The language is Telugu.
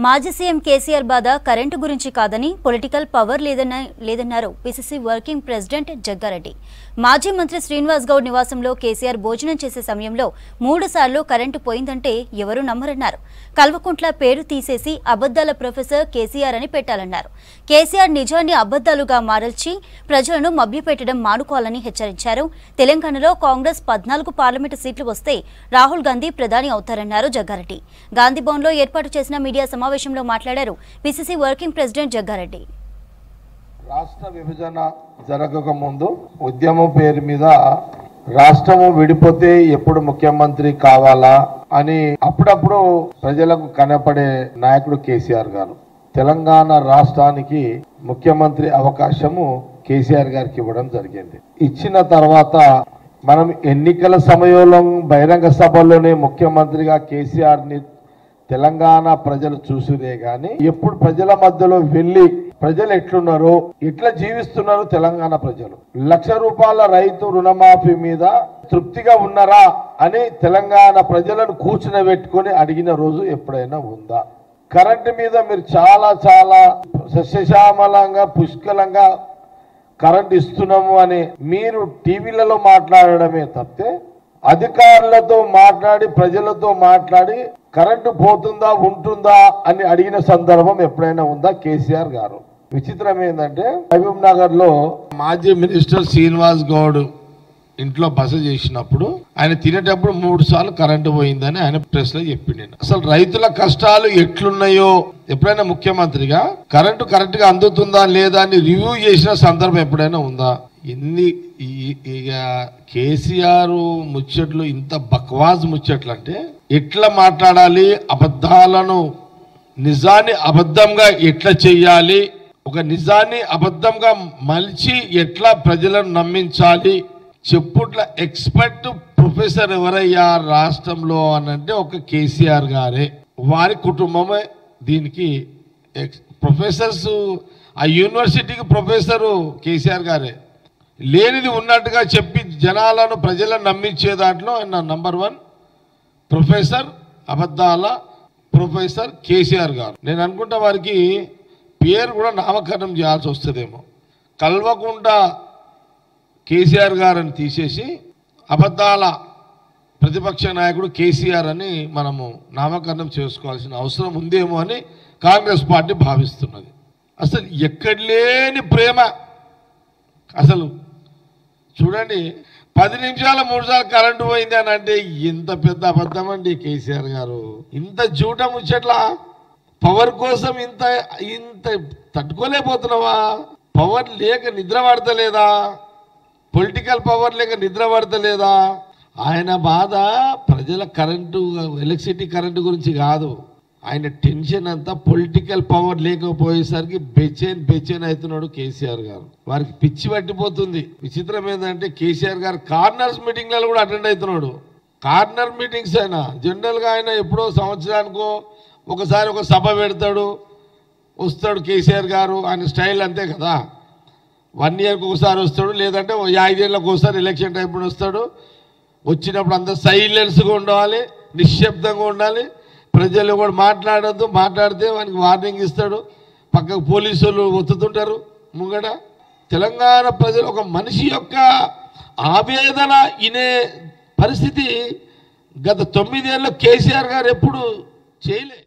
మాజీ సీఎం కేసీఆర్ బాధ కరెంటు గురించి కాదని పొలిటికల్ పవర్ లేదన్నారు పిసిసి వర్కింగ్ ప్రెసిడెంట్ జగ్గారెడ్డి. మాజీ మంత్రి శ్రీనివాస్ గౌడ్ నివాసంలో కేసీఆర్ భోజనం చేసే సమయంలో 3 సార్లు కరెంటు పోయిందంటే ఎవరూ నమ్మరన్నారు. కల్వకుంట్ల పేరు తీసేసి అబద్దాల ప్రొఫెసర్ కేసీఆర్ అని పెట్టాలన్నారు. కేసీఆర్ నిజాన్ని అబద్దాలుగా మారల్చి ప్రజలను మభ్యపెట్టడం మానుకోవాలని హెచ్చరించారు. తెలంగాణలో కాంగ్రెస్ 14 పార్లమెంటు సీట్లు వస్తే రాహుల్ గాంధీ ప్రధాని అవుతారన్నారు జగ్గారెడ్డి. గాంధీభవన్లో ఏర్పాటు చేసిన మీడియా సమావేశంలో మాట్లాడారు పిసిసి వర్కింగ్ ప్రెసిడెంట్ జగ్గారెడ్డి. రాష్ట్ర విభజన జరగక ముందు ఉద్యమం పేరు మీద రాష్ట్రము విడిపోతే ఎప్పుడు ముఖ్యమంత్రి కావాలా అని అప్పుడప్పుడు ప్రజలకు కనపడే నాయకుడు కేసీఆర్ గారు. తెలంగాణ రాష్ట్రానికి ముఖ్యమంత్రి అవకాశము కేసీఆర్ గారికి ఇవ్వడం జరిగింది. ఇచ్చిన తర్వాత మనం ఎన్నికల సమయంలో బహిరంగ సభల్లోనే ముఖ్యమంత్రిగా కేసీఆర్ ని తెలంగాణ ప్రజలు చూసిరే గాని ఎప్పుడు ప్రజల మధ్యలో వెళ్ళి ప్రజలు ఎట్లున్నారో ఎట్లా జీవిస్తున్నారో తెలంగాణ ప్రజలు ₹1,00,000 రైతు రుణమాఫీ మీద తృప్తిగా ఉన్నారా అని తెలంగాణ ప్రజలను కూర్చునబెట్టుకొని అడిగిన రోజు ఎప్పుడైనా ఉందా? కరెంటు మీద మీరు చాలా సస్యశ్యామలంగా పుష్కలంగా కరెంట్ ఇస్తున్నాము అని మీరు టీవీలలో మాట్లాడడమే తప్పితే అధికారులతో మాట్లాడి ప్రజలతో మాట్లాడి కరెంటు పోతుందా ఉంటుందా అని అడిగిన సందర్భం ఎప్పుడైనా ఉందా కేసీఆర్ గారు? విచిత్రం ఏంటంటే మహబూబ్ నగర్ లో మాజీ మినిస్టర్ శ్రీనివాస్ గౌడ్ ఇంట్లో బస చేసినప్పుడు ఆయన తినేటప్పుడు 3 సార్లు కరెంటు పోయిందని ఆయన ప్రెస్ లో చెప్పిండు. అసలు రైతుల కష్టాలు ఎట్లున్నాయో ఎప్పుడైనా ముఖ్యమంత్రిగా కరెంటు కరెక్ట్ గా అందుతుందా లేదా అని రివ్యూ చేసిన సందర్భం ఎప్పుడైనా ఉందా? ఇక కేసీఆర్ ముచ్చట్లు ఇంత బక్వాజ్ ముచ్చట్లు అంటే ఎట్లా మాట్లాడాలి, అబద్ధాలను నిజాన్ని అబద్ధంగా ఎట్లా చెయ్యాలి, ఒక నిజాన్ని అబద్ధంగా మలిచి ఎట్లా ప్రజలను నమ్మించాలి, చెప్పుట్ల ఎక్స్పర్ట్ ప్రొఫెసర్ ఎవరయ్యా రాష్ట్రంలో అనంటే ఒక కేసీఆర్ గారే, వారి కుటుంబమే దీనికి ప్రొఫెసర్స్. ఆ యూనివర్సిటీకి ప్రొఫెసరు కేసీఆర్ గారే. లేనిది ఉన్నట్టుగా చెప్పి జనాలను ప్రజలను నమ్మించే దాంట్లో ఆయన నంబర్ 1 ప్రొఫెసర్, అబద్ధాల ప్రొఫెసర్ కేసీఆర్ గారు. నేను అనుకుంటా వారికి పేరు కూడా నామకరణం చేయాల్సి వస్తుందేమో. కల్వకుంట కేసీఆర్ గారిని తీసేసి అబద్ధాల ప్రతిపక్ష నాయకుడు కేసీఆర్ అని మనము నామకరణం చేసుకోవాల్సిన అవసరం ఉందేమో అని కాంగ్రెస్ పార్టీ భావిస్తున్నది. అసలు ఎక్కడ లేని ప్రేమ. అసలు చూడండి, 10 నిమిషాలు 3 సార్లు కరెంటు పోయింది అని అంటే ఇంత పెద్ద అబద్ధం అండి కేసీఆర్ గారు. ఇంత జూట ముచ్చట్లా పవర్ కోసం ఇంత తట్టుకోలేకపోతున్నావా? పవర్ లేక నిద్ర పడతలేదా? పొలిటికల్ పవర్ లేక నిద్ర పడతలేదా? ఆయన బాధ ప్రజల కరెంటు ఎలక్ట్రిసిటీ కరెంటు గురించి కాదు. ఆయన టెన్షన్ అంతా పొలిటికల్ పవర్ లేకపోయేసరికి బెచేన్ అవుతున్నాడు కేసీఆర్ గారు. వారికి పిచ్చి పట్టిపోతుంది. విచిత్రం ఏంటంటే కేసీఆర్ గారు కార్నర్స్ మీటింగ్లలో కూడా అటెండ్ అవుతున్నాడు. కార్నర్ మీటింగ్స్ అయినా జనరల్గా ఆయన ఎప్పుడో సంవత్సరానికో ఒకసారి ఒక సభ పెడతాడు, వస్తాడు కేసీఆర్ గారు. ఆయన స్టైల్ అంతే కదా. 1 ఇయర్కి ఒకసారి వస్తాడు, లేదంటే 5 ఏళ్ళకి ఒకసారి ఎలక్షన్ టైంలో వస్తాడు. వచ్చినప్పుడు అంతా సైలెన్స్గా ఉండాలి, నిశ్శబ్దంగా ఉండాలి, ప్రజలు కూడా మాట్లాడద్దు, మాట్లాడితే వానికి వార్నింగ్ ఇస్తాడు. పక్కకు పోలీసులు ఒత్తుతుంటారు ముంగడ. తెలంగాణ ప్రజలు ఒక మనిషి యొక్క ఆవేదన ఇనే పరిస్థితి గత 9 ఏళ్ళలో కేసీఆర్ గారు ఎప్పుడు చేయలే.